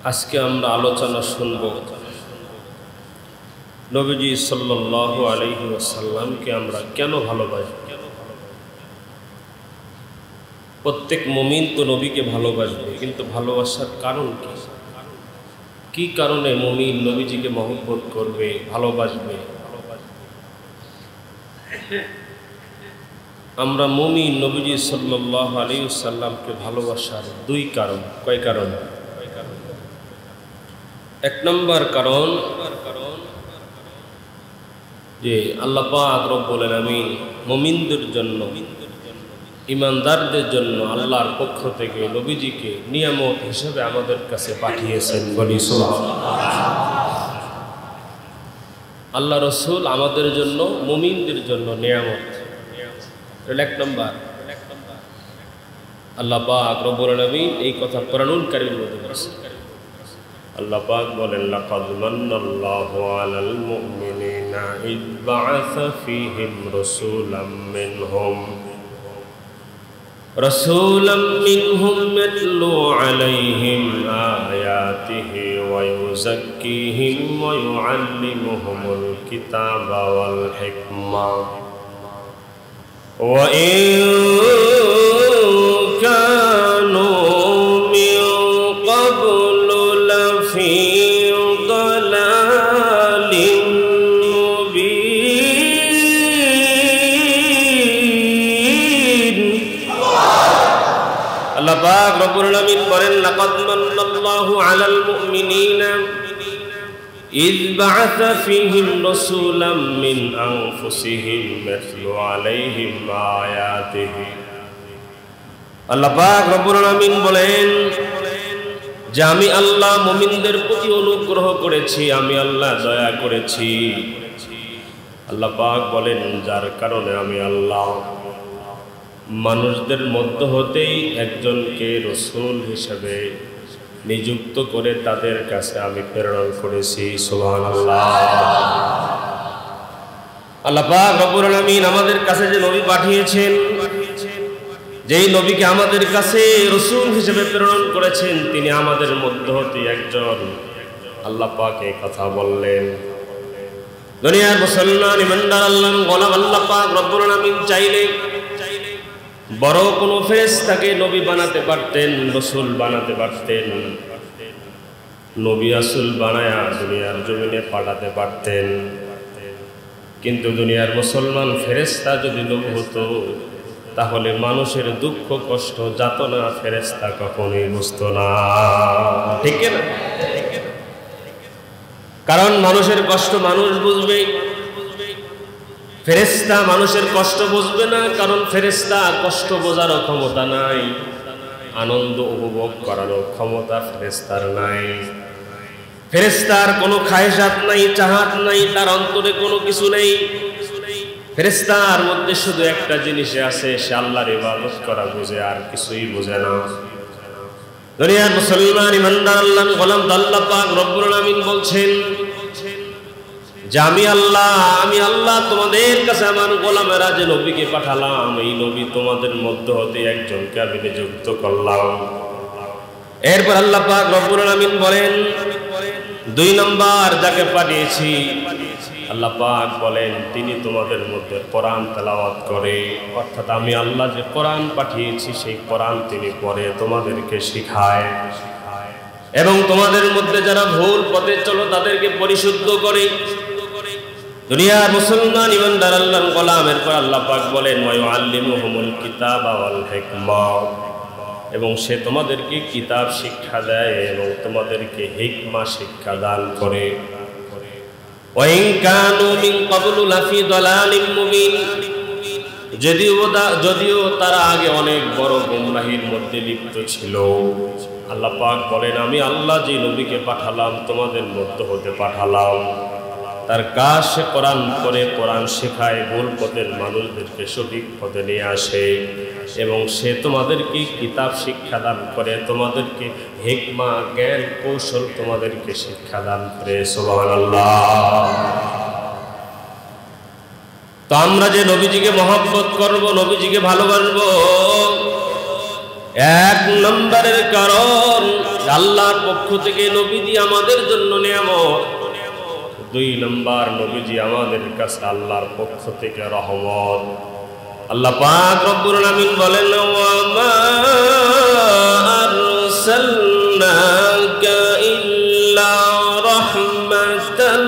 আজকে আমরা আলোচনা শুনব নবীজি সাল্লাল্লাহু আলাইহি ওয়াসাল্লামকে আমরা কেন ভালোবাসি। প্রত্যেক মুমিন তো নবীকে ভালোবাসবে, কিন্তু ভালোবাসার কারণ কি? কি কারণে মুমিন নবীজিকে মহব্বত করবে, ভালোবাসবে? আমরা মুমিন নবীজি সাল্লাল্লাহু আলাইহি ওয়াসাল্লামকে ভালোবাসার দুই কারণ। কয় কারণ? এক নম্বর কারণ যে আল্লাহ পাক রব্বুল আলামিন মুমিনদের জন্য, ঈমানদারদের জন্য আল্লাহর পক্ষ থেকে নবীজিকে নিয়ামত হিসেবে আমাদের কাছে পাঠিয়েছেন। বলি সুবহানাল্লাহ। আল্লাহ রাসূল আমাদের জন্য, মুমিনদের জন্য নিয়ামত। এক নম্বর, আল্লাহ পাক রব্বুল আলামিন এই কথা কোরআনুল কারীমের মধ্যে বলেছেন। আল্লাহ পাক বলেন, লাকাদ মান্নাল্লাহু আলাল মুমিনিনা ইয বাআসা ফীহিম রাসূলাম মিনহুম ইয়াতলু আলাইহিম আয়াতিহি ওয়া ইউযাক্কিহিম ওয়া ইউআল্লিমুহুমুল কিতাবা ওয়াল হিকমা ওয়া ইন কানু মিন ক্বাবলু লাফি দালালিন মুবিন। আল্লাহ পাক রব্বুল আলামিন বলেন, লাকাদ মান্নাল্লাহু আলাল মুমিনিনা ইয বাআসা ফীহিম রাসূলাম মিন আনফুসিহিম ইয়াতলু আলাইহিম আয়াতিহি। আল্লাহ পাক রব্বুল আলামিন বলেন যে আমি আল্লাহ মুমিনদের প্রতি অনুগ্রহ করেছি, আমি আল্লাহ দয়া করেছি। আল্লাহ পাক বলেন, যার কারণে আমি আল্লাহ মানুষদের মধ্য হতেই একজনকে রাসূল হিসেবে নিযুক্ত করে তাদের কাছে আমি প্রেরণ করেছি। সুবহানাল্লাহ। আল্লাহ পাক রব্বুল আলামিন আমাদের কাছে যে নবী পাঠিয়েছেন, যেই নবীকে আমাদের কাছে রাসূল হিসেবে প্রেরণ করেছেন, তিনি আমাদের মধ্য হতে একজন। আল্লাহ পাক এই কথা বললেন। দুনিয়ার মুসলমান ইমানদার আল্লাহর গোলাম আল্লাহ পাক রব্বুল আলামিন চাইলে বড় কোনো ফেরেশতাকে নবী বানাতে পারতেন, রাসূল বানাতে পারতেন, নবী রাসূল বানায়া দুনিয়ার জমিনে পাঠাতে পারতেন। কিন্তু দুনিয়ার মুসলমান ফেরেশতা যদি নবী হতো, তাহলে মানুষের দুঃখ কষ্ট যাতনা ফেরেশতা কখনোই বুঝতো না। ঠিক না? কারণ মানুষের কষ্ট মানুষ বুঝবে, ফেরেশতা মানুষের কষ্ট বুঝবে না। কারণ ফেরেশতা কষ্ট বোঝারও ক্ষমতা নাই, আনন্দ উপভোগ করারও ক্ষমতা ফেরেশতার নাই। ফেরেশতার কোনো খায়সাত নাই, চাহাত নাই, তার অন্তরে কোনো কিছু নেই। ফেরেশতার মধ্যে শুধু একটা জিনিস আছে, সে আল্লাহর ইবাদত করা বুঝে, আর কিছুই বুঝে না। দুনিয়ার মুসলমান ইমানদার আল্লাহর গোলাম আল্লাহ পাক রব্বুল আলামিন বলছেন যে আমি আল্লাহ তোমাদের কাছে আমার গোলামেরা যে নবীকে পাঠালাম, এই নবী তোমাদের মধ্য হতে একজনকে আমি নিযুক্ত করলাম। এরপর আল্লাহ পাক রব্বুল আলামিন বলেন, দুই নম্বর যাকে পাঠিয়েছি, আল্লাহ পাক বলেন তিনি তোমাদের মধ্যে কোরআন তেলাওয়াত করে। অর্থাৎ আমি আল্লাহ যে কোরআন পাঠিয়েছি, সেই কোরআন তিনি পড়ে তোমাদেরকে শিখায়, এবং তোমাদের মধ্যে যারা ভুল পথে চলো তাদেরকে পরিশুদ্ধ করে। দুনিয়ার মুসলমান ইমানদার আল্লাহর গোলাম। এরপর আল্লাহ পাক বলেন, ওয়া ইউআল্লিমুহুমুল কিতাবা ওয়াল হিকমা, এবং সে তোমাদেরকে কিতাব শিক্ষা দেয় এবং তোমাদেরকে হিকমা শিক্ষা দান করে। ওয়া ইন কানু মিন ক্বাবলু লাফি দালালিম মুবিন, যদিও তারা আগে অনেক বড় গুমরাহির মধ্যে লিপ্ত ছিল। আল্লাহ পাক বলেন, আমি আল্লাহ যে নবীকে পাঠালাম তোমাদের মধ্য হতে পাঠালাম, তার কাজ সে কোরআন করে, কোরআন শেখায়, ভুল পথের মানুষদেরকে সঠিক পথে নিয়ে আসে, এবং সে তোমাদেরকে কিতাব শিক্ষা দান করে, তোমাদেরকে হিকমা জ্ঞান কৌশল তোমাদেরকে শিক্ষা দান করে। সুবহানাল্লাহ। তো আমরা যে নবীজিকে মহব্বত করব, নবীজিকে ভালোবাসবো, এক নম্বরের কারণ আল্লাহর পক্ষ থেকে নবীজি আমাদের জন্য নিয়ামত, দুই নম্বর নবীজি আমাদের কাছে আল্লাহর পক্ষ থেকে রহমত। আল্লাহ পাক রব্বুল আলামিন বলেন, ওয়া মা আরসালনাকা ইল্লা রাহমাতাল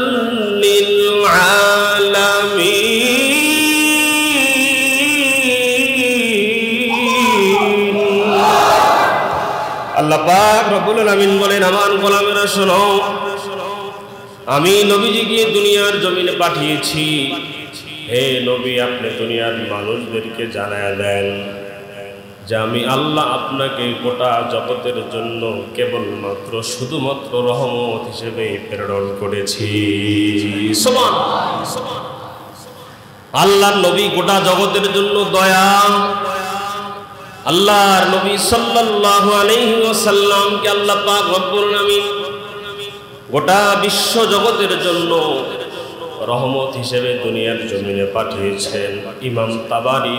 লিল আলামিন। আল্লাহ পাক রব্বুল আলামিন বলেন, আমার গোলামেরা শোনো, আমি নবীজিকে দুনিয়ার জমিনে পাঠিয়েছি। হে নবী, আপনি দুনিয়ার মানুষদেরকে জানায়া দেন যে আমি আল্লাহ আপনাকে গোটা জগতের জন্য কেবলমাত্র শুধুমাত্র রহমত হিসেবে প্রেরণ করেছি। সুবহানাল্লাহ। আল্লাহর নবী গোটা জগতের জন্য দয়া। আল্লাহর নবী সাল্লাল্লাহু আলাইহি ওয়াসাল্লামকে আল্লাহ পাক রব্বুল আলামিন গোটা বিশ্ব জগতের জন্য রহমত হিসেবে দুনিয়ার জমিনে পাঠিয়েছেন। ইমাম তাবারি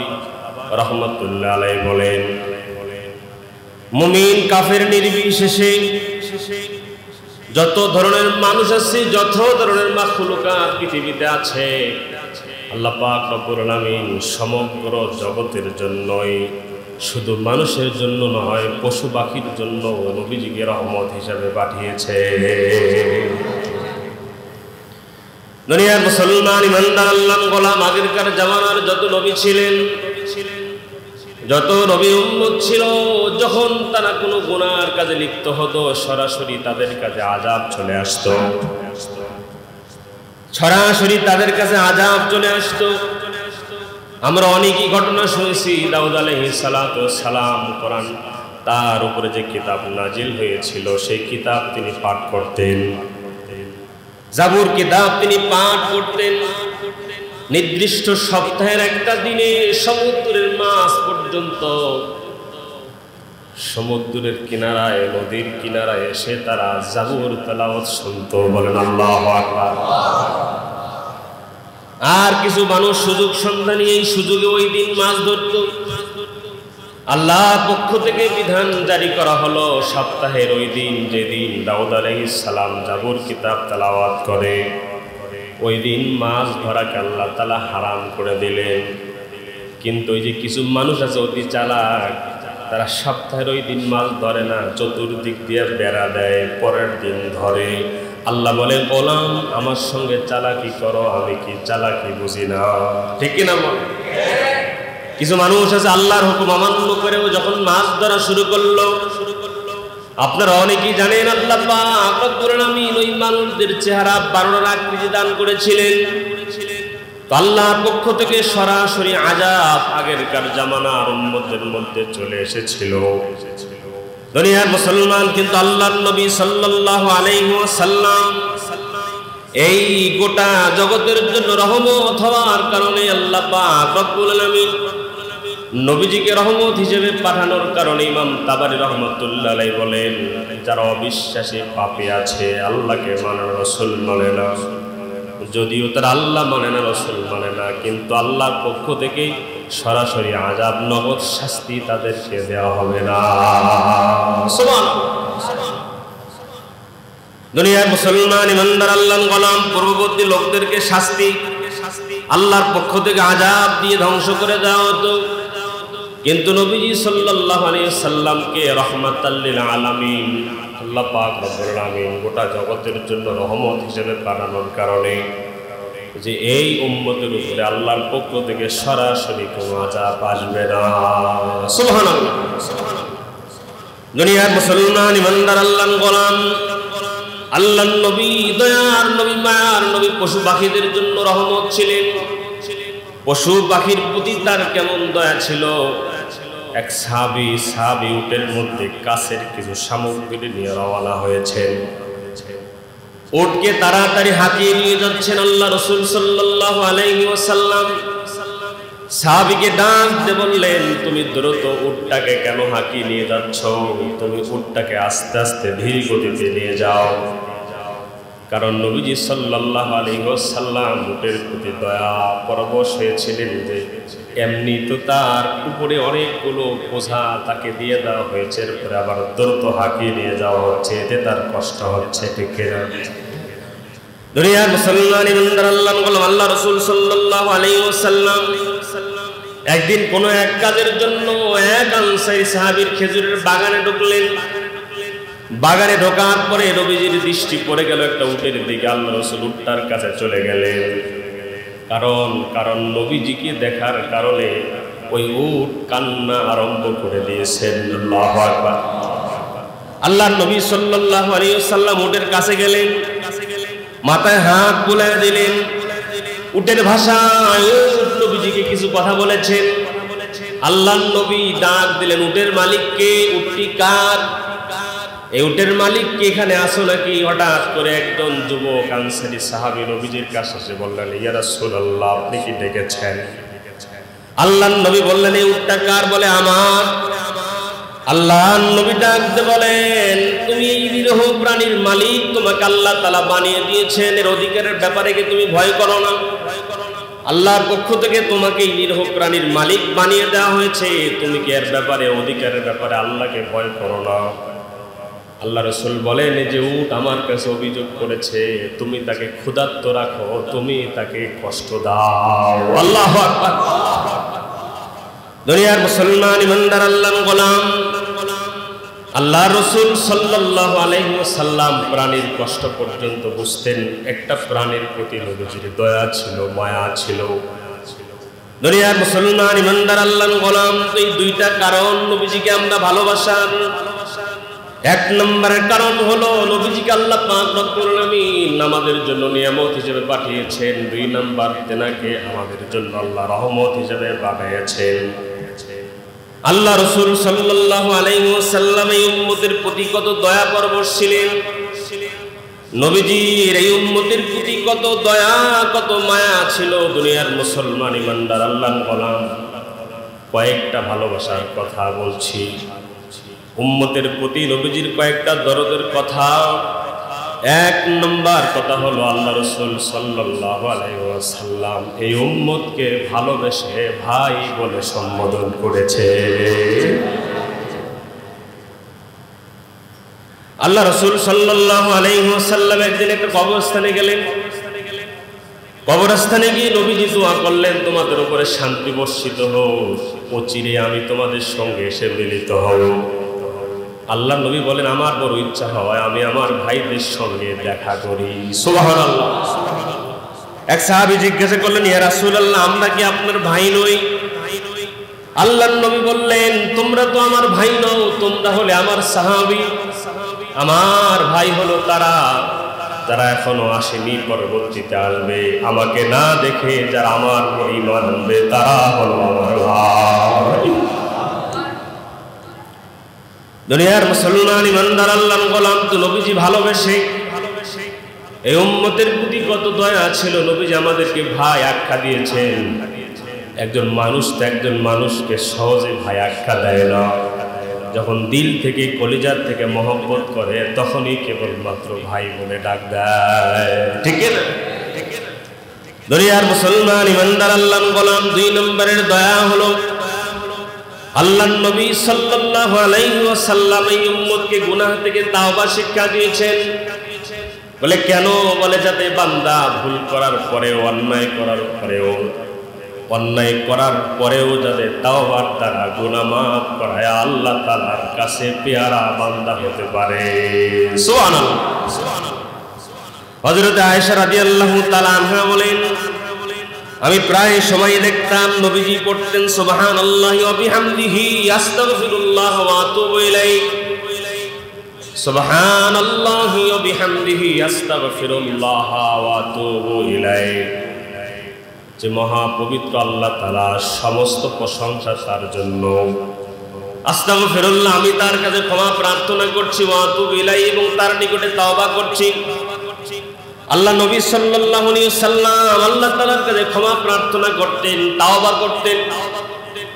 রাহমাতুল্লাহ আলাইহি বলেন, মুমিন কাফের নির্বিশেষে যত ধরনের মানুষ আছে, যত ধরনের মাখলুকাত পৃথিবীতে আছে, আল্লাহ পাক রব্বুল আলামিন সমগ্র জগতের জন্যই, শুধু মানুষের জন্য নয়, পশু পাখির জন্য নবীজিকে রহমত হিসেবে পাঠিয়েছে। দুনিয়ার মুসলমান ইমানদার আল্লাহর গোলাম আগেরকার জামানার যত নবী ছিলেন, যত নবী উম্মত ছিল, যখন তারা কোনো গুনার কাজে লিপ্ত হতো, সরাসরি তাদের কাছে আযাব চলে আসতো। সরাসরি তাদের কাছে আযাব চলে আসতো। আমরা অনেকই ঘটনা শুনেছি। দাউদ আলাইহিস সালাতু ওয়াস সালাম, কোরআন তার উপরে যে কিতাব নাজিল হয়েছিল সেই কিতাব তিনি পাঠ করতেন। জাবুর কিতাব তিনি পাঠ করতেন। নির্দিষ্ট সপ্তাহের একটা দিনে সমুদ্রের মাছ পর্যন্ত সমুদ্রের কিনারায়, নদীর কিনারায় এসে তারা জাবুর তেলাওয়াত শুনতো। বলেন আল্লাহু আকবার। আর কিছু মানুষ সুযোগ সন্ধানী এই সুযোগে ওই দিন মাছ ধরত। আল্লাহর পক্ষ থেকে বিধান জারি করা হলো, সপ্তাহের ওই দিন, যেদিন দাউদ আলাইহিস সালাম জাবুর কিতাব তেলাওয়াত করে, ওই দিন মাছ ধরাকে আল্লাহ তাআলা হারাম করে দিলেন। কিন্তু ওই যে কিছু মানুষ আছে অতি চালাক, তারা সপ্তাহের ওই দিন মাছ ধরে না, চতুর্দিক দিয়ে বেড়া দেয়, পরের দিন ধরে। আল্লাহ বলে, গোলাম আমার সঙ্গে চালাকি করো, আমি কি চালাকি বুঝি না? ঠিক কিনা বল? কিছু মানুষ আছে আল্লাহর হুকুম অমান্য করেও যখন মাছ ধরা শুরু করলো, আপনারা অনেকেই জানেন আল্লাহ পাক রব্বুল আলামিন ওই মানুষদের চেহারা 12 আকৃতি দান করেছিলেন। তো আল্লাহর পক্ষ থেকে সরাসরি আযাব আগেরকার জামানার উম্মতের মধ্যে চলে এসেছিল। দুনিয়ার মুসলমান কিন্তু আল্লাহর নবী সাল্লাল্লাহু আলাইহি ওয়াসাল্লাম এই গোটা জগতের জন্য রহমত হওয়ার কারণে আল্লাহ পাক রব্বুল আলামিন নবীজিকে রহমত হিসেবে পাঠানোর কারণে ইমাম তাবারি রাহমাতুল্লাহ আলাইহি বলেন, যারা অবিশ্বাসী পাপী আছে, আল্লাহকে মানে না, রাসূল মানে না, যদিও তারা আল্লাহ মানে না, রাসূল মানে না, কিন্তু আল্লাহর পক্ষ থেকে সরাসরি আযাব, নগদ শাস্তি তাদেরকে দেওয়া হবে না। সুবহানাল্লাহ। দুনিয়ার মুসলমান ইমানদার আল্লাহর গোলাম পূর্ববর্তী লোকদেরকে শাস্তি আল্লাহর পক্ষ থেকে আযাব দিয়ে ধ্বংস করে দেওয়া হতো, কিন্তু নবীজি সাল্লাল্লাহু আলাইহি সাল্লামকে রাহমাতাল লিল আলামিন আল্লাহ পাক রব্বুল আলামিন গোটা জগতের জন্য রহমত হিসেবে পাঠানোর কারণে যে এই উম্মতের উপরে আল্লাহর পক্ষ থেকে সরাসরি কোনো আযাব আসবে না। সুবহানাল্লাহ। দুনিয়ার মুসলমান ইমানদার আল্লাহর গোলাম, আল্লাহর নবী, দয়ার নবী, মায়ার নবী, পশু পাখিদের জন্য রহমত ছিলেন। পশু পাখির প্রতি তার কেমন দয়া ছিল। এক সাহাবী উটের মধ্যে কাছের কিছু সামগ্রী নিয়ে রওনা হয়েছেন। উটকে তাড়াতাড়ি হাঁকিয়ে নিয়ে যাচ্ছেন আল্লাহ রাসূল সাল্লাল্লাহু আলাইহি ওয়াসাল্লাম। সাহাবীকে ডাক দিয়ে বললেন, তুমি দ্রুত উটটাকে কেন হাঁকিয়ে নিয়ে যাচ্ছ? তুমি উটটাকে আস্তে আস্তে ধীর গতিতে নিয়ে যাও। কারণ নবীজি সাল্লাল্লাহু আলাইহি ওয়াসাল্লাম উটের প্রতি দয়া পরবশ হয়েছিলেন যে এমনি তো তার উপরে অনেকগুলো বোঝা তাকে দিয়ে দেওয়া হয়েছে, এরপরে আবার দ্রুত হাঁকিয়ে নিয়ে যাওয়া হচ্ছে, এতে তার কষ্ট হচ্ছে, ঠিক কিনা? দুনিয়ার মুসলমান ইমানদার আল্লাহ গোলাম, আল্লাহ রাসূল সাল্লাল্লাহু আলাইহি ওয়াসাল্লাম একদিন কোনো এক কাজের জন্য এক আনসারী সাহাবীর খেজুরের বাগানে ঢুকলেন। বাগানে ঢোকার পরে নবীজির দৃষ্টি পড়ে গেল একটা উটের দিকে। আল্লাহ রাসূল উটটার কাছে চলে গেলেন, কারণ নবীজিকে দেখার কারণে ওই উট কান্না আরম্ভ করে দিয়েছেন। আল্লাহু আকবার। আল্লাহর নবী সাল্লাল্লাহু আলাইহি ওয়াসাল্লাম উটের কাছে গেলেন, মাথায় হাত বুলায় দিলেন। উটের ভাষায় নবীজিকে কিছু কথা বলেছেন। আল্লাহর নবী ডাক দিলেন উটের মালিককে, উটটি কার? এই উটের মালিক কি এখানে আসো নাকি? হঠাৎ করে একজন যুবক আনসারী সাহাবী নবীজির কাছে এসে বললেন, ইয়া রাসূলুল্লাহ, আপনি কি ডেকেছেন? আল্লাহর নবী বললেন, এই উটটা কার? বলে, আমার। আল্লাহর নবী ডাকতে বলেন, তুমি এই নিরীহ প্রাণীর মালিক, তোমাকে আল্লাহ তাআলা বানিয়ে দিয়েছেন, এর অধিকারের ব্যাপারে কি তুমি ভয় করো না? আল্লাহর পক্ষ থেকে তোমাকে এই নিরীহ প্রাণীর মালিক বানিয়ে দেওয়া হয়েছে, তুমি কি এর ব্যাপারে, অধিকারের ব্যাপারে আল্লাহকে ভয় করো না? আল্লাহ রাসূল বলেন, যে উট আমার কাছে অভিযোগ করেছে, তুমি তাকে ক্ষুধার্ত রাখো, তুমি তাকে কষ্ট দাও। আল্লাহু আকবার। দুনিয়ার মুসলমান ইমানদার আল্লাহর গোলাম, আল্লাহ রাসূল সাল্লাল্লাহু আলাইহি ওয়াসাল্লাম প্রাণীর কষ্ট পর্যন্ত বুঝতেন। একটা প্রাণীর প্রতি নবীজির দয়া ছিল, মায়া ছিল। দুনিয়ার মুসলমান ইমানদার আল্লাহর গোলাম, এই দুইটা কারণ নবীজিকে আমরা ভালোবাসার। এক নম্বরের কারণ হলো নবীজিকে আল্লাহ পাক রব্বুল আলামিন আমাদের জন্য নিয়ামত হিসেবে পাঠিয়েছেন। দুই নাম্বার, তেনাকে আমাদের জন্য আল্লাহ রহমত হিসেবে পাঠিয়েছেন। আল্লাহ রাসূল সাল্লাল্লাহু আলাইহি ওয়াসাল্লাম এই উম্মতের প্রতি কত দয়া পরবশ ছিলেন। নবীজির এই উম্মতের প্রতি কত দয়া, কত মায়া ছিল। দুনিয়ার মুসলমান ইমানদার আল্লাহর গোলাম, কয়েকটা ভালোবাসার কথা বলছি, উম্মতের প্রতি নবীজির কয়েকটা দরদের কথা। এক নম্বর কথা হলো আল্লাহ রাসূল সাল্লাল্লাহু আলাইহি ওয়াসাল্লাম এই উম্মতকে ভালোবেসে ভাই বলে সম্বোধন করেছে। আল্লাহ রাসূল সাল্লাল্লাহু আলাইহি ওয়াসাল্লাম একদিন একটা কবরস্থানে গেলেন। কবরস্থানে গিয়ে নবীজি দোয়া করলেন, তোমাদের উপরে শান্তি বর্ষিত হোক, অচিরে আমি তোমাদের সঙ্গে এসে মিলিত হব। আল্লাহ নবী বলেন, আমার বড় ইচ্ছা হয় আমি আমার ভাইদের সঙ্গে দেখা করি। সুবহানাল্লাহ। এক সাহাবী জিজ্ঞাসা করলেন, ইয়া রাসূলুল্লাহ, আমরা কি আপনার ভাই নই? আল্লাহর নবী বললেন, তোমরা তো আমার ভাই নও, তোমরা হলে আমার সাহাবী। আমার ভাই হলো যারা এখনো আসেনি, পরবর্তীতে আসবে। আমাকে না দেখে যারা আমার ঈমান আনবে, তারা হলো আমার ভাই। দুনিয়ার মুসলমান ইমানদার আল্লাহর গোলাম তো নবীজি ভালোবেসে এই উম্মতের প্রতি কত দয়া ছিল। নবীজি আমাদেরকে ভাই আখ্যা দিয়েছেন। একজন মানুষ তো একজন মানুষকে সহজে ভাই আখ্যা দেয় না। যখন দিল থেকে, কলিজার থেকে মহব্বত করে, তখনই কেবলমাত্র ভাই বলে ডাক দেয়, ঠিক না? দুনিয়ার মুসলমান ইমানদার আল্লাহর গোলাম, দুই নম্বরের দয়া হলো আল্লাহর নবী সাল্লাল্লাহু আলাইহি ওয়াসাল্লাম এই উম্মতকে গুনাহ থেকে তাওবা শিক্ষা দিয়েছেন। বলে কেন? বলে যাতে বান্দা ভুল করার পরেও, অন্যায় করার পরেও যাতে তাওবার দ্বারা গুনাহ মাফ করায় আল্লাহ তাআলার কাছে পেয়ারা বান্দা হতে পারে। সুবহানাল্লাহ। হযরত আয়েশা রাদিয়াল্লাহু তাআলা আনহা বলেন, আমি প্রায় সময় দেখতাম নবীজি পড়তেন সুবহানাল্লাহি ওয়া বিহামদিহি আস্তাগফিরুল্লাহ ওয়া আতুবু ইলাইহি, সুবহানাল্লাহি ওয়া বিহামদিহি আস্তাগফিরুল্লাহ ওয়া আতুবু ইলাইহি। যে মহা পবিত্র আল্লাহ তাআলা, সমস্ত প্রশংসা তার জন্য। আস্তাগফিরুল্লাহ, আমি তার কাছে ক্ষমা প্রার্থনা করছি, ওয়া আতুবু ইলাইহি, এবং তার নিকটে তওবা করছি। আল্লাহ নবী সাল্লাল্লাহু আলাইহি ওয়াসাল্লাম আল্লাহ তাআলার কাছে ক্ষমা প্রার্থনা করতেন, তাওবা করতেন।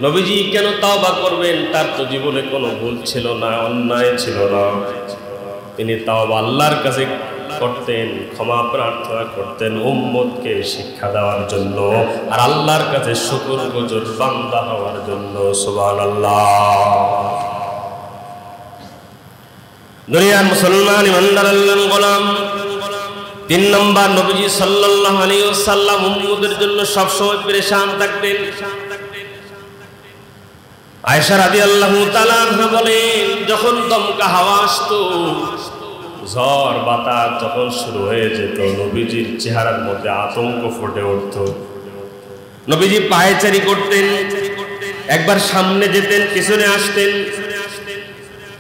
নবীজি কেন তাওবা করবেন? তার তো জীবনে কোনো ভুল ছিল না, অন্যায় ছিল না। তিনি তাওবা আল্লাহর কাছে করতেন, ক্ষমা প্রার্থনা করতেন উম্মতকে শিক্ষা দেওয়ার জন্য আর আল্লাহর কাছে শুকরগুজার বান্দা হওয়ার জন্য। সুবহানাল্লাহ। দুনিয়ার মুসলমান ইমানদার আল্লাহর গোলাম, 3 নম্বর নবীজি সাল্লাল্লাহু আলাইহি ওয়াসাল্লাম উম্মতের জন্য সব সময় পেরেশান থাকতেন। আয়েশা রাদিয়াল্লাহু তাআলা আনহা বলেন, যখন দমকা হাওয়া আসতো, ঝড় বাতাস যখন শুরু হয়ে যেত, নবীজির চেহারার মধ্যে আতঙ্ক ফুটে উঠত। নবীজি পায়চারি করতেন, একবার সামনে যেতেন, পিছনে আসতেন।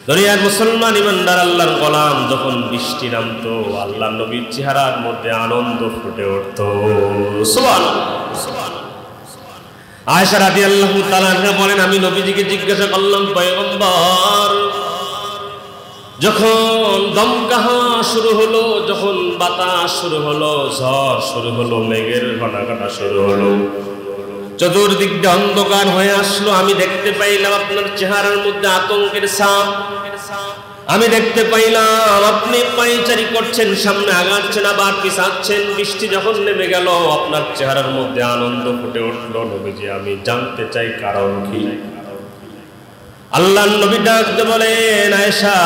দুনিয়ার মুসলমান ইমানদার আল্লাহর গোলাম, যখন বৃষ্টি নামতো, আল্লাহর নবীর চেহারার মধ্যে আনন্দ ফুটে উঠত। সুবহানাল্লাহ। আয়েশা রাদিয়াল্লাহু তাআলা আনহা বলেন, আমি নবীজিকে জিজ্ঞাসা করলাম, পয়গম্বর, যখন দমকা হাওয়া শুরু হলো, যখন বাতাস শুরু হলো, ঝড় শুরু হলো, মেঘের ঘটাঘটা শুরু হলো, চতুর্দিক দিয়ে অন্ধকার হয়ে আসলো, আমি দেখতে পাইলাম আপনার চেহারার মধ্যে আতঙ্কের ছাপ। আমি দেখতে পাইলাম আপনি পায়চারি করছেন, সামনে আগাচ্ছেন আবার পিছাচ্ছেন। বৃষ্টি যখন নেমে গেল, আপনার চেহারার মধ্যে আনন্দ ফুটে উঠলো। নবীজি, আমি জানতে চাই কারণ কি? আল্লাহর নবী ডাকতে বলেন, আয়েশা,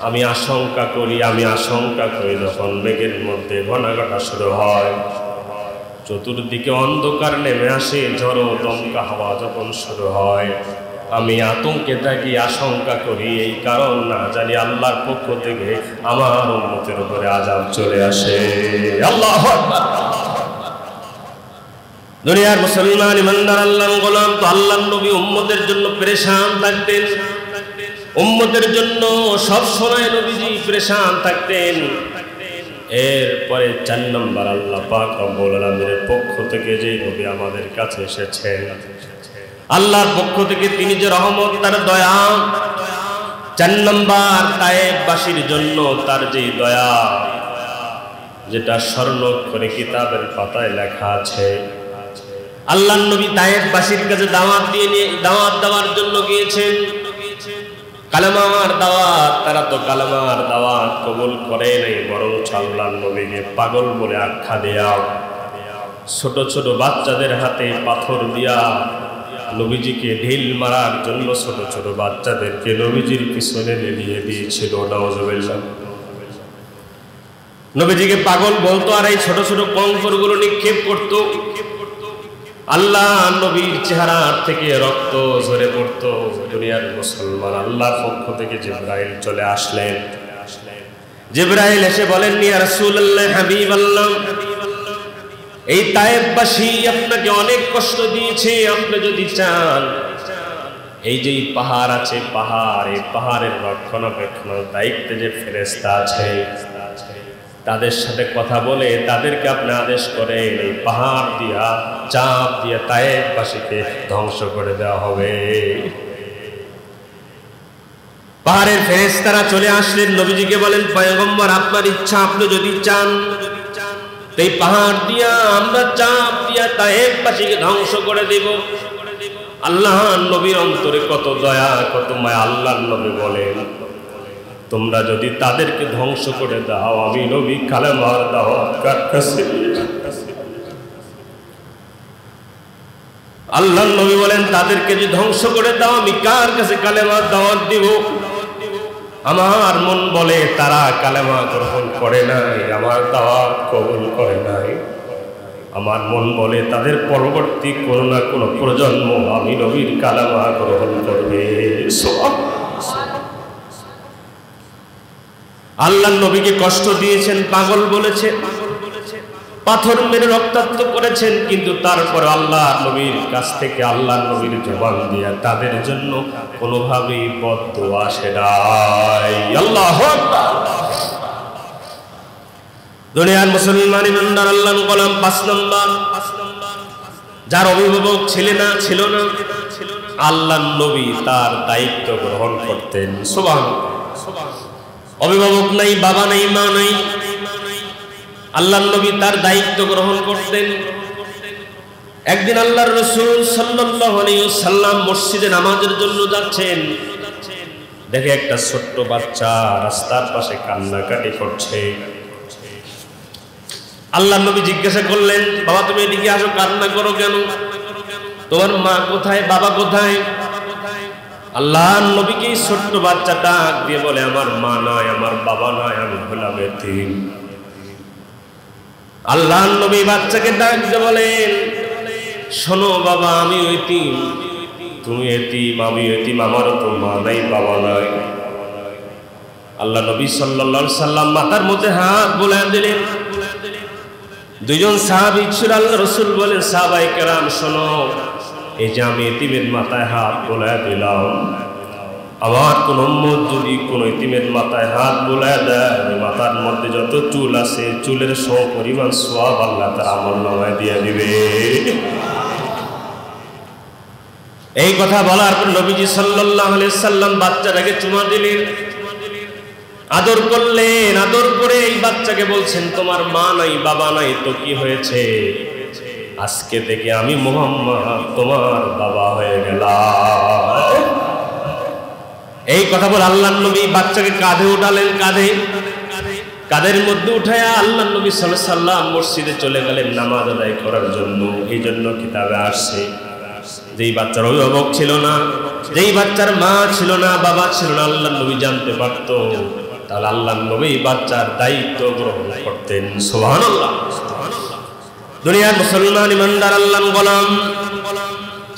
আমি আশঙ্কা করি যখন মেঘের মধ্যে ঘটাঘটা শুরু হয়, চতুর্দিকে অন্ধকার নেমে আসে, ঝড়ো দমকা হাওয়া যখন শুরু হয়, আমি আতঙ্কে থাকি, আশঙ্কা করি, এই কারণ না জানি আল্লাহর পক্ষ থেকে আমার উম্মতের উপরে আযাব চলে আসে। আল্লাহু আকবার। দুনিয়ার মুসলমান ইমানদার আল্লাহর গোলাম, তো আল্লাহর নবী উম্মতের জন্য পেরেশান থাকতেন, উম্মতের জন্য সব সময় নবীজি পেরেশান থাকতেন। এরপরে 4 নম্বর, আল্লাহ পাক রব্বুল আলামিনের পক্ষ থেকে যে নবী আমাদের কাছে এসেছেন, আল্লাহর পক্ষ থেকে তিনি যে রহমত, তার দয়া। 4 নম্বর, তায়েফবাসীর জন্য তার যে দয়া, যেটা স্বর্ণাক্ষরে কিতাবের পাতায় লেখা আছে। আল্লাহর নবী তায়েফবাসীর কাছে দাওয়াত দেওয়ার জন্য গিয়েছেন, কালেমার দাওয়াত। তারা তো কালেমার দাওয়াত কবুল করে নাই, বরং আল্লাহর নবীকে পাগল বলে আখ্যা দেয়া, ছোট ছোট বাচ্চাদের হাতে পাথর দিয়া নবীজিকে ঢিল মারার জন্য ছোট ছোট বাচ্চাদেরকে নবীজির পিছনে নিয়ে দিয়েছিল। নাউজুবিল্লাহ। নবীজিকে পাগল বলতো, আর এই ছোট ছোট কঙ্করগুলো নিক্ষেপ করত। আল্লাহ নবীর চেহারা থেকে রক্ত ঝরে পড়ত। দুনিয়ার মুসলমান, আল্লাহর পক্ষ থেকে জিবরাইল চলে আসলেন। জিবরাইল এসে বলেন, ইয়া রাসূলুল্লাহ, হাবিবাল্লাহ, এই তায়েফবাসী আপনাকে অনেক কষ্ট দিয়েছে। আপনি যদি চান, এই যে পাহাড় আছে, এই পাহাড়ের রক্ষণাবেক্ষণের দায়িত্বে যে ফেরেশতা আছে, তাদের সাথে কথা বলে তাদেরকে আপনি আদেশ করেন, এই পাহাড় দিয়া চাপ দিয়ে তায়েফবাসীকে ধ্বংস করে দেওয়া হবে। পাহাড়ের ফেরেশতারা চলে আসলেন, নবীজিকে বলেন, পয়গম্বর, আপনার ইচ্ছা, আপনি যদি চান, এই পাহাড় দিয়া আমরা চাপ দিয়া তায়েফবাসীকে ধ্বংস করে দেব। আল্লাহর নবীর অন্তরে কত দয়া, কত মায়া। আল্লাহর নবী বলেন, তোমরা যদি তাদেরকে ধ্বংস করে দাও, আমি নবী কালেমার দাওয়াত কার কাছে? আল্লাহর নবী বলেন, তাদেরকে যদি ধ্বংস করে দাও, আমি কার কাছে কালেমার দাওয়াত দিব? আমার মন বলে তারা কালেমা গ্রহণ করে নাই, আমার দাওয়াত কবুল করে নাই। আমার মন বলে তাদের পরবর্তী কোনো না কোনো প্রজন্ম আমি নবীর কালেমা গ্রহণ করবে। আল্লাহর নবীকে কষ্ট দিয়েছেন, পাগল বলেছেন, পাথর মেরে রক্তাক্ত করেছেন, কিন্তু তারপর আল্লাহর নবীর কাছ থেকে, আল্লাহর নবীর জবান দিয়া তাদের জন্য কোনোভাবেই বদদুয়া আসে নাই। আল্লাহু আকবার। দুনিয়ার মুসলমান ইমানদার আল্লাহর গোলাম, 5 নম্বর, যার অভিভাবক ছিল না, আল্লাহর নবী তার দায়িত্ব গ্রহণ করতেন। সুবহানাল্লাহ। অভিভাবক নাই, বাবা নাই, মা নাই, আল্লাহর নবী তার দায়িত্ব গ্রহণ করতেন। একদিন আল্লাহর রাসূল সাল্লাল্লাহু আলাইহি ওয়াসাল্লাম মসজিদে নামাজের জন্য যাচ্ছেন। দেখে একটা ছোট্ট বাচ্চা রাস্তার পাশে কান্নাকাটি করছে। আল্লাহ নবী জিজ্ঞাসা করলেন, বাবা তুমি এদিকে আসো, কান্না করো কেন? তোমার মা কোথায়, বাবা কোথায়? আল্লাহ নবীকে ছোট্ট বাচ্চা ডাক দিয়ে বলে, আমার মা নাই, আমার বাবা নাই, আমি হলাম এতিম। আল্লাহ নবী বাচ্চাকে ডাক দিয়ে বলেন, শোনো বাবা, আমি এতিম, তুমি এতিম, আমি এতিম, আমারও তো মা নাই, বাবা নাই। আল্লাহ নবী সাল্লাল্লাহু আলাইহি সাল্লাম মাথার মধ্যে হাত বুলায় দিলেন। দুইজন সাহাবী ছিল, আল্লাহ রাসূল বলেন, সাহাবায়ে কেরাম শোনো, এই যে আমি এতিমের মাথায় হাত বুলায় দিলাম, আমার কোন উম্মত যদি কোন এতিমের মাথায় হাত বুলায় দেয়, মাথার মধ্যে যত চুল আছে চুলের সমপরিমাণ সওয়াব আল্লাহ তাআলা আমলনামায় দিয়ে দিবে। এই কথা বলার পর নবীজি সাল্লাল্লাহু আলাইহি সাল্লাম বাচ্চাটাকে চুমা দিলেন, আদর করলেন। আদর করে এই বাচ্চাকে বলছেন, তোমার মা নাই, বাবা নাই, তো কি হয়েছে? আজকে থেকে আমি মুহাম্মদ তোমার বাবা হয়ে গেলাম। এই কথা বলে আল্লাহর নবী বাচ্চাকে কাঁধে উঠালেন, কাঁধের মধ্যে উঠায়া আল্লাহর নবী সাল্লাল্লাহু আলাইহি সাল্লাম মসজিদে চলে গেলেন নামাজ আদায় করার জন্য। এই জন্য কিতাবে আসছে, যেই বাচ্চার অভিভাবক ছিল না, যেই বাচ্চার মা ছিল না, বাবা ছিল না, আল্লাহর নবী জানতে পারতো, তাহলে আল্লাহর নবী বাচ্চার দায়িত্ব গ্রহণ করতেন। সুবহানাল্লাহ। দুনিয়ার মুসলমান ইমানদার আল্লাহর গোলাম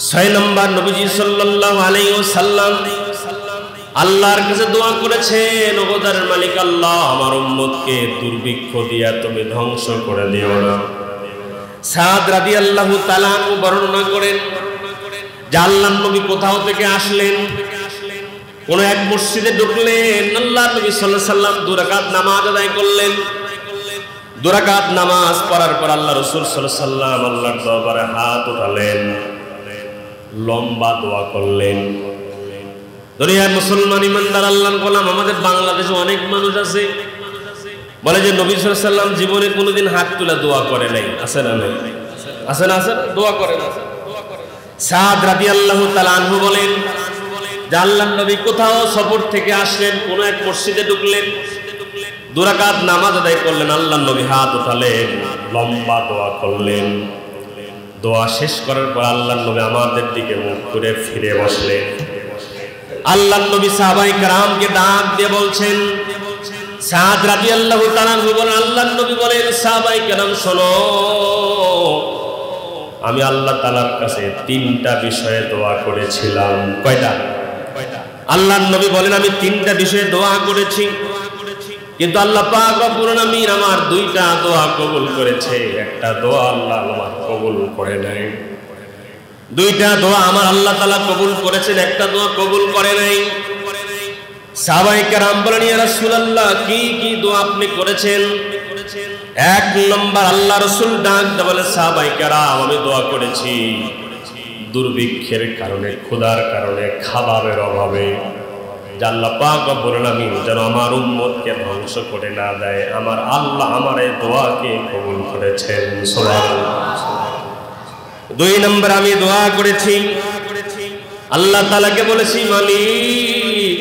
6 নম্বর নবীজি সাল্লাল্লাহু আলাইহি ওয়াসাল্লাম আল্লাহর কাছে দোয়া করেছেন, ওগোদার মালিক আল্লাহ, আমার উম্মতকে দুর্ভিক্ষ দিয়া তুমি ধ্বংস করে দিও না। সাদ রাদিয়াল্লাহু তাআলা আনহু বর্ণনা করেন যে আল্লাহর নবী কোথাও থেকে আসলেন, কোন এক মসজিদে ঢুকলেন, আল্লাহর নবী সাল্লাল্লাহু আলাইহি সাল্লাম 2 রাকাত নামাজ আদায় করলেন। 2 রাকাত নামাজ পড়ার পর আল্লাহ রাসূল সাল্লাল্লাহু আলাইহি সাল্লাম আল্লাহর দরবারে হাত উঠালেন, লম্বা দোয়া করলেন। দুনিয়ার মুসলমান ইমানদার আল্লাহর গোলাম, আমাদের বাংলাদেশে অনেক মানুষ আছে বলে যে নবী সাল্লাল্লাহু আলাইহি সাল্লাম জীবনে কোনোদিন হাত তুলে দোয়া করে নাই। আছে না? নাই? আছে না? আছে, দোয়া করে না। সাদ রাদিয়াল্লাহু তাআলা আনহু বলেন যে আল্লাহর নবী কোথাও সফর থেকে আসলেন, কোন এক মসজিদে ঢুকলেন, 2 রাকাত নামাজ আদায় করলেন, আল্লাহর নবী হাত উঠালেন, লম্বা দোয়া করলেন। দোয়া শেষ করার পর আল্লাহর নবী আমাদের দিকে মুখ করে ফিরে বসলেন। আল্লাহর নবী সাহাবায়ে কেরামকে ডাক দিয়ে বলছেন, সাদ রাদিয়াল্লাহু তাআলা আনহু বলেন, আল্লাহর নবী বলেন, সাহাবায়ে কেরাম শোনো, আমি আল্লাহ তাআলার কাছে 3টা বিষয়ে দোয়া করেছিলাম। কয়টা? আল্লাহর নবী বলেন, আমি 3টা বিষয়ে দোয়া করেছি, কিন্তু আল্লাহ পাক রব্বুল আলামিন আমার 2টা দোয়া কবুল করেছে, একটা দোয়া আল্লাহ আমার কবুল করে নাই। 2টা দোয়া আমার আল্লাহ তাআলা কবুল করেছেন, একটা দোয়া কবুল করে নাই। সাহাবায়ে কেরাম বলেন, ইয়া রাসূলুল্লাহ, কি কি দোয়া আপনি করেছেন? 1 নম্বর আল্লাহ রাসূল ডাক দিয়ে বলে, সাহাবায়ে কেরাম, আমি দোয়া করেছি দুর্ভিক্ষের কারণে, ক্ষুধার কারণে, খাবারের অভাবে, যে আল্লাহ পাক রব্বুল আলামিন যেন আমার উম্মতকে ধ্বংস করে না দেয়। আমার আল্লাহ আমার এই দোয়াকে কবুল করেছেন। সুবহানাল্লাহ। 2 নম্বর আমি দোয়া করেছি, আল্লাহ তাআলাকে বলেছি, মালিক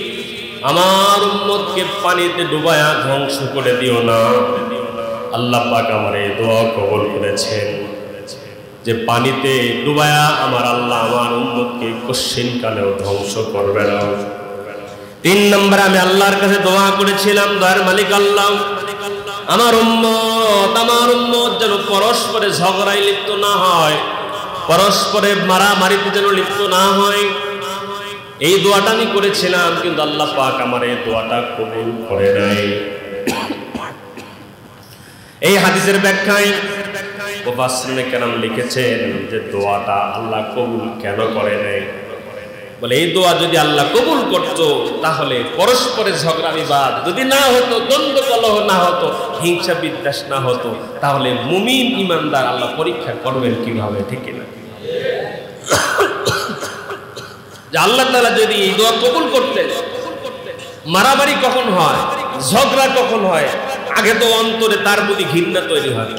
আমার উম্মতকে পানিতে ডুবায়া ধ্বংস করে দিও না। আল্লাহ পাক আমার এই দোয়া কবুল করেছেন যে পানিতে ডুবায়া আমার আল্লাহ আমার উম্মতকে কশিনকালেও ধ্বংস করবে না। 3 নম্বর আমি আল্লাহর কাছে দোয়া করেছিলাম, দয়ার মালিক আল্লাহ, আমার উম্মত যেন পরস্পরে ঝগড়ায় লিপ্ত না হয়, পরস্পরে মারামারিতে যেন লিপ্ত না হয়। এই দোয়াটা আমি করেছিলাম, কিন্তু আল্লাহ পাক আমার এই দোয়াটা কবুল করে নাই। এই হাদিসের ব্যাখ্যায় মুফাসসিরিনে কেরাম লিখেছেন যে দোয়াটা আল্লাহ কবুল কেন করে নাই। বলে এই দোয়া যদি আল্লাহ কবুল করতো, তাহলে পরস্পরের ঝগড়া বিবাদ যদি না হতো, দ্বন্দ্ব কলহ না হতো, হিংসা বিদ্বেষ না হতো, তাহলে মুমিন ইমানদার আল্লাহ পরীক্ষা করবেন কিভাবে? ঠিক না? যে আল্লাহ তাআলা যদি এই দোয়া কবুল করতেন, মারামারি কখন হয়, ঝগড়া কখন হয়, আগে তো অন্তরে তার প্রতি ঘৃণা তৈরি হয়,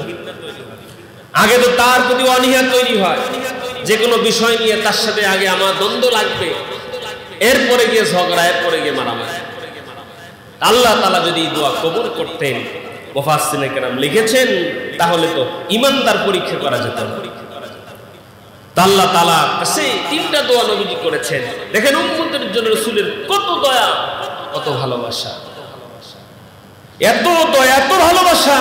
আগে তো তার প্রতি অনীহা তৈরি হয়। যে কোনো বিষয় নিয়ে তার সাথে আগে আমার দ্বন্দ্ব লাগবে, এরপরে গিয়ে ঝগড়া, এরপরে গিয়ে মারামারি। আল্লাহ তাআলা যদি দোয়া কবুল করতেন, মুফাসসিরিনে কেরাম লিখেছেন, তাহলে তো ঈমানদার পরীক্ষা করা যেত না। আল্লাহ তাআলা কাছে তিনটা দোয়া নবীজি করেছেন। দেখেন উম্মতের জন্য রাসূলের কত দয়া, কত ভালোবাসা, এত দয়া, এত ভালোবাসা।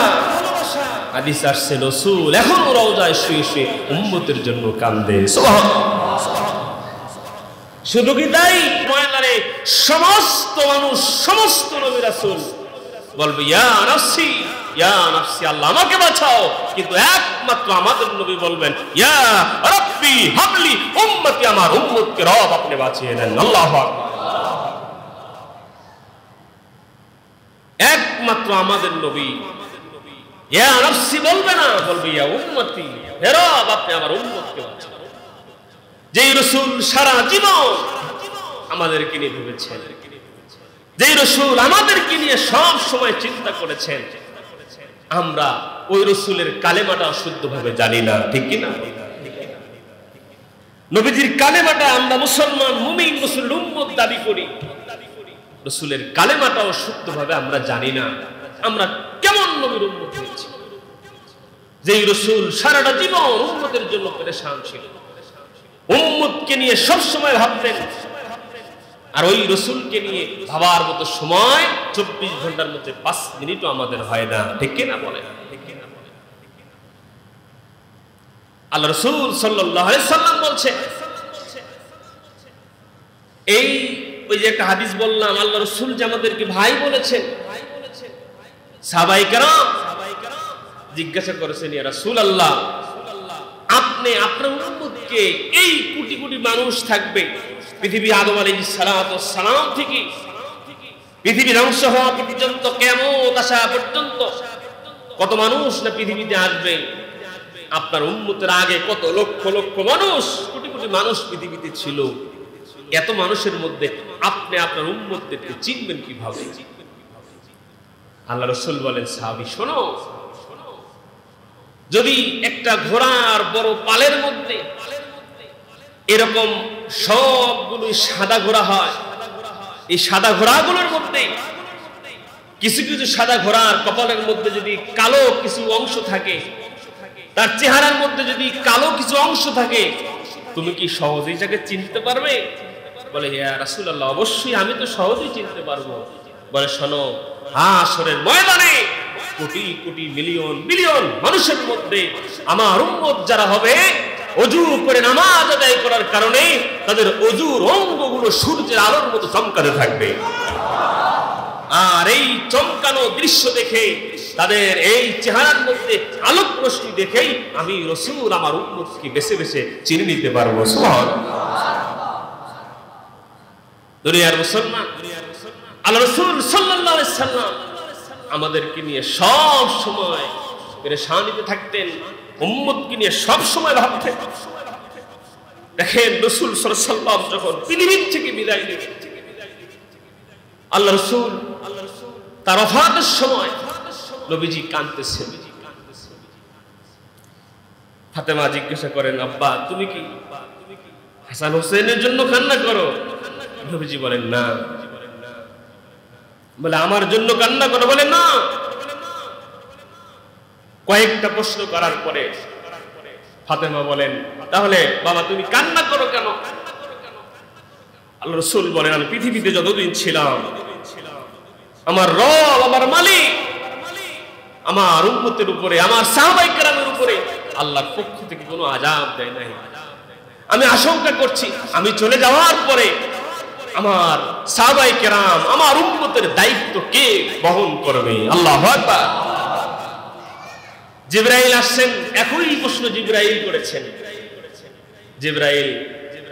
হাদিস আসছে রাসূল এখনো রওজায় শুয়ে শুয়ে উম্মতের জন্য কান্দে। সুবহানাল্লাহ। শুধু কি তাই, ময়দানে সমস্ত মানুষ, সমস্ত নবী রাসূল বলবে ইয়া নাফসি, ইয়া নাফসি, আল্লাহ আমাকে বাঁচাও। কিন্তু একমাত্র আমাদের নবী বলবেন ইয়া রাব্বি হাবলি উম্মতি, আমার উম্মতকে রব আপনি বাঁচিয়ে দেন। আল্লাহু আকবার। একমাত্র আমাদের নবী ইয়া নাফসি বলবে না, বলবে ইয়া উম্মতি, হে রব আপনি আমার উম্মতকে বাঁচান। যেই রাসূল সারা জীবন আমাদেরকে নিয়ে ভেবেছেন, যেই রাসূল আমাদেরকে নিয়ে সব সময় চিন্তা করেছেন, আমরা ওই রাসূলের কালেমাটা শুদ্ধভাবে জানি না, ঠিক কি না? নবীজির কালেমাটা আমরা মুসলমান, মুমিন, মুসলিম উম্মত দাবি করি, রাসূলের কালেমাটাও শুদ্ধভাবে আমরা জানি না। আমরা কেমন নবীর উম্মত হয়েছি, যেই রাসূল সারাটা জীবন উম্মতের জন্য পেরেশান ছিল, উম্মতকে নিয়ে সব সময় ভাবতেন। আর ওই রাসূলকে নিয়ে ভাবার মতো সময় 24 ঘন্টার মধ্যে 5 মিনিটও আমাদের হয় না, ঠিক কি না বলেন? আল্লাহ রাসূল সাল্লাল্লাহু আলাইহি সাল্লাম বলছে, এই ওই যে একটা হাদিস বললাম, আল্লাহ রাসূল যে আমাদেরকে ভাই বলেছেন, সাহাবায়ে কেরাম জিজ্ঞাসা করেছেন ইয়া রাসূলুল্লাহ, আপনি আপনার উম্মতকে, এই কোটি কোটি মানুষ থাকবে পৃথিবী আদম আলাইহিস সালাম থেকে পৃথিবী ধ্বংস হওয়া পর্যন্ত, কিয়ামত আসা পর্যন্ত কত মানুষ না পৃথিবীতে আসবে? আপনার উম্মতের আগে কত লক্ষ লক্ষ মানুষ, কোটি কোটি মানুষ পৃথিবীতে ছিল। এত মানুষের মধ্যে আপনি আপনার উম্মতদেরকে চিনবেন কিভাবে? আল্লাহ রাসূল বলেন, সাহাবী শোনো, যদি একটা ঘোড়ার বড় পালের মধ্যে এরকম সবগুলো সাদা ঘোড়া হয়, এই সাদা ঘোড়াগুলোর মধ্যে কিছু কিছু সাদা ঘোড়ার কপালের মধ্যে যদি কালো কিছু অংশ থাকে, তার চেহারার মধ্যে যদি কালো কিছু অংশ থাকে, তুমি কি সহজেই তাকে চিনতে পারবে? বলে ইয়া রাসূলুল্লাহ, অবশ্যই আমি তো সহজেই চিনতে পারবো। বলে শোনো, হাশরের ময়দানে কোটি কোটি মিলিয়ন বিলিয়ন মানুষের মধ্যে আমার উম্মত যারা হবে, ওযু করে নামাজ আদায় করার কারণে তাদের ওযুর অঙ্গগুলো সূর্যের আলোর মতো চমকাতে থাকবে। আর এই চমকানো দৃশ্য দেখে, তাদের এই চেহারার মধ্যে আলোক রশ্মি দেখেই আমি রাসূল আমার উম্মতকে বেছে বেছে চিনে নিতে পারবো। সুবহানাল্লাহ। দুনিয়ার মুসলমান, আল্লাহ রাসূল সাল্লাল্লাহু আলাইহি সাল্লাম আমাদেরকে নিয়ে সব সময় পেরেশানিতে থাকতেন, উম্মতকে নিয়ে সব সময় ভাবতেন। দেখেন রাসূল সাল্লাল্লাহু আলাইহি সাল্লাম যখন পৃথিবী থেকে বিদায় নিলেন, আল্লাহ রাসূল তার ওফাতের সময় নবীজি কাঁদতেছেন। ফাতেমা জিজ্ঞাসা করেন, আব্বা তুমি কি হাসান হোসেনের জন্য কান্না করো? নবীজি বলেন না। বলে আমার জন্য কান্না করো? বলে না। কয়েকটা প্রশ্ন করার পরে ফাতেমা বলেন, তাহলে বাবা তুমি কান্না করো কেন? আল্লাহ রাসূল বলেন, আমি পৃথিবীতে যতদিন ছিলাম আমার রব, আমার মালিক আমার উম্মতের উপরে, আমার সাহাবায়ে কেরামের উপরে আল্লাহর পক্ষ থেকে কোনো আযাব দেয় নাই। আমি আশঙ্কা করছি আমি চলে যাওয়ার পরে আমার সাহাবায়ে কেরাম, আমার উম্মতের দায়িত্ব কে বহন করবে? আল্লাহু আকবার। জিবরাইল আসছেন, একই প্রশ্ন জিবরাইল করেছেন। জিবরাইল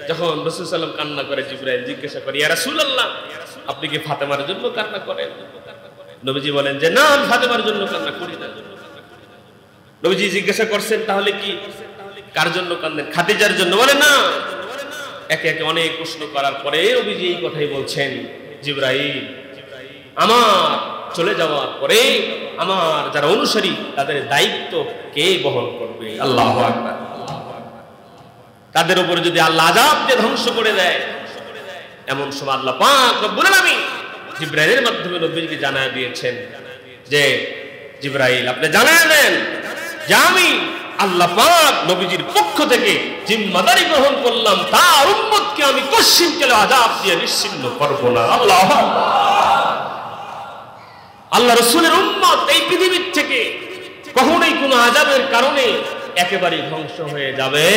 যখন রাসূল সাল্লাল্লাহু আলাইহি ওয়াসাল্লাম কান্না করে, জিবরাইল জিজ্ঞাসা করে, ইয়া রাসূলুল্লাহ আপনি কি ফাতেমার জন্য কান্না করেন? নবীজি বলেন যে না, আমি ফাতেমার জন্য কান্না করি না। নবীজি জিজ্ঞাসা করছেন, তাহলে কি কার জন্য কাঁদেন? খাদিজার জন্য? বলে না। একে একে অনেক প্রশ্ন করার পরে নবীজি এই কথাই বলছেন, জিবরাইল আমার চলে যাওয়ার পরে আমার যারা অনুসারী তাদের দায়িত্ব কে বহন করবে? আল্লাহু আকবার। তাদের উপরে যদি আল্লাহ আযাব দিয়ে ধ্বংস করে দেয়, এমন সময় আল্লাহ পাক রব্বুল আলামিন জিবরাইলের মাধ্যমে নবীকে জানায় দিয়েছেন যে জিবরাইল আপনি জানায় দেন যে আমি আল্লাহ পাক নবীজির পক্ষ থেকে জিম্মাদারি গ্রহণ করলাম, তার উম্মতকে আমি কশিনকালে আযাব দিয়ে নিশ্চিহ্ন করব না। আল্লাহ আল্লাহ রাসূলের উম্মত এই পৃথিবীর থেকে কখনোই কোনো আযাবের কারণে একেবারে ধ্বংস হয়ে যাবে।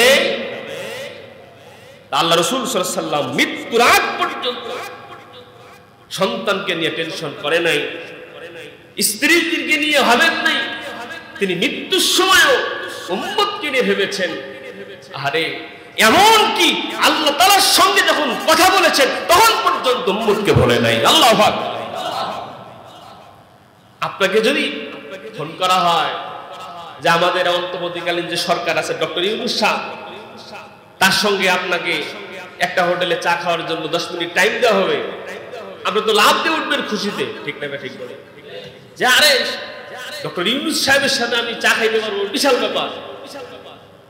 আল্লাহ রাসূল সাল্লাল্লাহু আলাইহি ওয়াসাল্লাম মৃত্যুর আগ পর্যন্ত সন্তানকে নিয়ে টেনশন করে নাই, স্ত্রীকে নিয়ে ভাবেন নাই, তিনি মৃত্যুর সময়ও উম্মতকে নিয়ে ভেবেছেন। আরে এমন কি আল্লাহ তাআলার সঙ্গে যখন কথা বলেছেন তখন পর্যন্ত উম্মতকে ভুলে নাই। আল্লাহু আকবার। আপনাকে যদি ফোন করা হয় যে আমাদের অন্তর্বর্তীকালীন যে সরকার আছে ডক্টর ইউনূস সাহেব, তার সঙ্গে আপনাকে একটা হোটেলে চা খাওয়ার জন্য 10 মিনিট টাইম দেওয়া হবে, আপনি তো লাভ দিয়ে উঠবেন খুশিতে, ঠিক না? ঠিক বলে যে আরে ডক্টর ইউনূস সাহেবের সাথে আমি চা খাইতে পারবো, বিশাল ব্যাপার।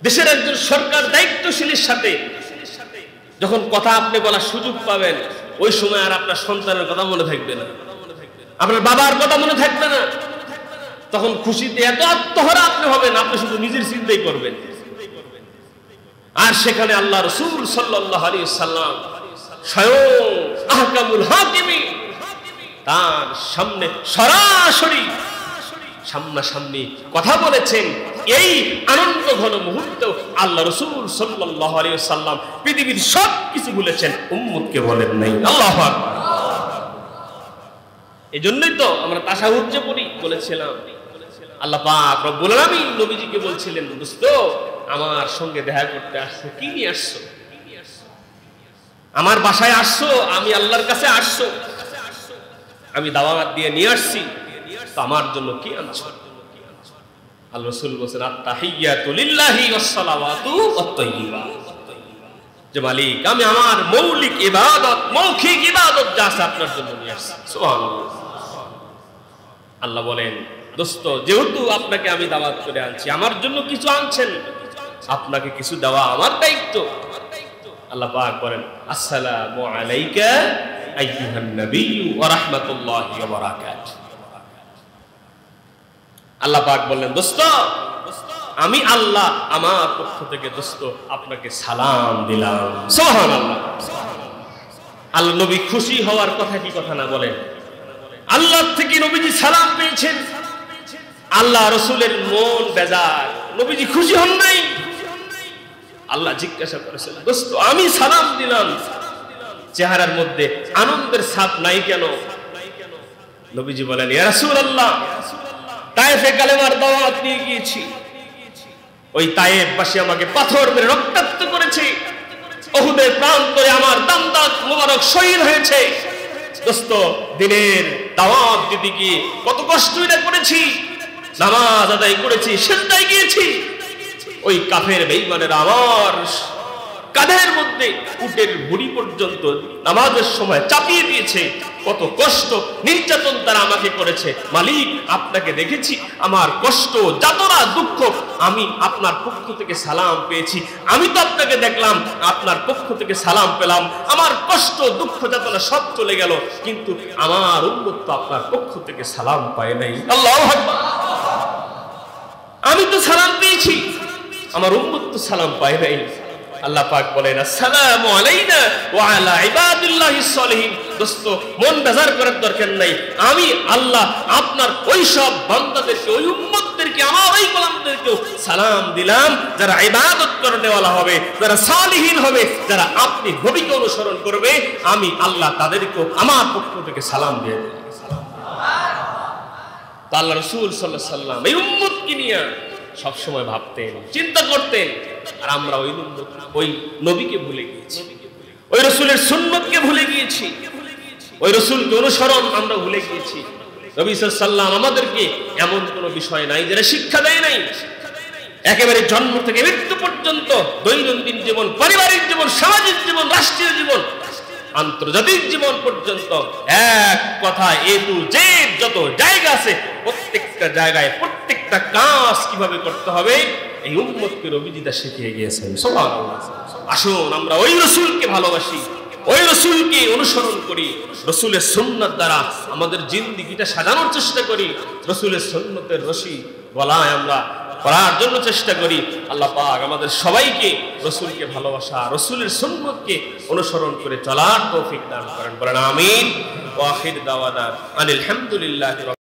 দেশের একজন সরকার দায়িত্বশীলের সাথে যখন কথা আপনি বলার সুযোগ পাবেন, ওই সময় আর আপনার সন্তানের কথা মনে থাকবে না, আপনার বাবার কথা মনে থাকবে না। তখন খুশিতে এত আত্মহারা আপনি হবেন, আপনি শুধু নিজের চিন্তাই করবেন। আর সেখানে আল্লাহ রাসূল সাল্লাল্লাহু আলাইহি সাল্লাম স্বয়ং আহকামুল হাকিমিন তার সামনে সরাসরি সামনাসামনি কথা বলেছেন। এই আনন্দ ঘন মুহূর্তে আল্লাহ রাসূল সাল্লাল্লাহু আলাইহি সাল্লাম পৃথিবীর সব কিছু বলেছেন, উম্মতকে বলেন নাই। আল্লাহু আকবার। এজন্যই তো আমরা তাশাহুদ যে পড়ি বলেছিলাম, আল্লাহ পাক রব্বুল আলামিন নবীজিকে বলছিলেন, দোস্ত আমার সঙ্গে দেখা করতে আসছো, কি নিয়ে আসছো? আমার বাসায় আসছো, আমি আল্লাহর কাছে আসছো, আমি দাওয়াত দিয়ে নিয়ে আসছি, তো আমার জন্য কি আনছো? আল্লাহ রাসূল বলেন আত-তাহিয়াতু লিল্লাহি ওয়াস-সালাওয়াতু ওয়াত-তাইয়্যিবাত, যে মালিক আমি আমার মৌলিক ইবাদত, মৌখিক ইবাদত যা আছে আপনার জন্য নিয়ে আসছি। সুবহানাল্লাহ। আল্লাহ বলেন, দোস্ত যেহেতু আপনাকে আমি দাওয়াত করে আনছি, আমার জন্য কিছু আনছেন, আপনাকে কিছু দেওয়া আমার দায়িত্ব। আল্লাহ পাক বলেন আসসালামু আলাইকা আইয়ুহান নাবিয়্যু ওয়া রাহমাতুল্লাহি ওয়া বারাকাতুহু। আল্লাহ পাক বললেন, দোস্ত আমি আল্লাহ আমার পক্ষ থেকে দোস্ত আপনাকে সালাম দিলাম। সুবহানাল্লাহ। আল্লাহ নবী খুশি হওয়ার কথা কি কথা না বলেন? আল্লাহ থেকে নবীজি সালাম পেয়েছেন, আল্লাহ রাসূলের মন বেজার, নবীজি খুশি হন নাই। আল্লাহ জিজ্ঞাসা করেছেন, দোস্ত আমি সালাম দিলাম, চেহারার মধ্যে আনন্দের ছাপ নাই কেন? নবীজি বলেন, ইয়া রাসূলুল্লাহ তায়েফে কালেমার দাওয়াত নিয়ে গিয়েছি, ওই তায়েফবাসী আমাকে পাথর মেরে রক্তাক্ত করেছে, উহুদের প্রান্তরে আমার দামদাদ মুবারক শহীদ হয়েছে। দোস্ত দিনের দাওয়াত দিতে গিয়ে কত কষ্ট করেছি, নামাজ আদায় করেছি, সিজদায় গিয়েছি, ওই কাফের বেঈমানেরা আমার কাঁধের মধ্যে উটের ভুঁড়ি পর্যন্ত নামাজের সময় চাপিয়ে দিয়েছে, কত কষ্ট নির্যাতন তারা আমাকে করেছে। মালিক আপনাকে দেখেছি, আমার কষ্ট যাতনা দুঃখ আমি আপনার পক্ষ থেকে সালাম পেয়েছি। আমি তো আপনাকে দেখলাম, আপনার পক্ষ থেকে সালাম পেলাম, আমার কষ্ট দুঃখ যাতনা সব চলে গেল, কিন্তু আমার উম্মত তো আপনার পক্ষ থেকে সালাম পায় নাই। আল্লাহু আকবার। আমি তো সালাম পেয়েছি, আমার উম্মত তো সালাম পায় নাই। আল্লাহ পাক বলেন আসসালামু আলাইনা ওয়া আলা ইবাদিল্লাহিস সলিহিন। দোস্ত মন বেজার করার দরকার নাই, আমি আল্লাহ আপনার ওই সব বান্দাদেরকে, ওই উম্মতদেরকে, আমার ওই গোলামদেরকেও সালাম দিলাম যারা ইবাদত করনেওয়ালা হবে, যারা সালিহিন হবে, যারা আপনি নবীকে অনুসরণ করবে, আমি আল্লাহ তাদেরকেও আমার পক্ষ থেকে সালাম দিয়ে দিলাম। তো আল্লাহ রাসূল সাল্লাল্লাহু আলাইহি সাল্লাম এই উম্মতকে নিয়ে সব সময় ভাবতেন, চিন্তা করতেন, আর আমরা ওই নবীকে ভুলে গিয়েছি, ওই রাসূলের সুন্নতকে ভুলে গিয়েছি, ওই রাসূলকে অনুসরণ আমরা ভুলে গিয়েছি। নবী সাল্লাল্লাহু আলাইহি সাল্লাম আমাদেরকে এমন কোনো বিষয় নাই যেটা শিক্ষা দেয় নাই। একেবারে জন্ম থেকে মৃত্যু পর্যন্ত দৈনন্দিন জীবন, পারিবারিক জীবন, সামাজিক জীবন, রাষ্ট্রীয় জীবন, আন্তর্জাতিক জীবন পর্যন্ত এক কথা এ টু জেড যত জায়গা আছে, প্রত্যেকটা জায়গায় প্রত্যেকটা কাজ কিভাবে করতে হবে এই উম্মতকে নবীজি তা শিখিয়ে গিয়েছেন। সুবহানাল্লাহ। আসুন আমরা ওই রাসূলকে ভালোবাসি, ওই রাসূলকে অনুসরণ করি, রাসূলের সুন্নাত দ্বারা আমাদের জিন্দেগিটা সাজানোর চেষ্টা করি, রাসূলের সুন্নতের রশি গলায় আমরা করার জন্য চেষ্টা করি। আল্লাহ পাক আমাদের সবাইকে রাসূলকে ভালোবাসা, রাসূলের সুন্নতকে অনুসরণ করে চলার তৌফিক দান করেন। বলেন আমিন। ওয়া আখির দাওয়ানা আনিল হামদুলিল্লাহি।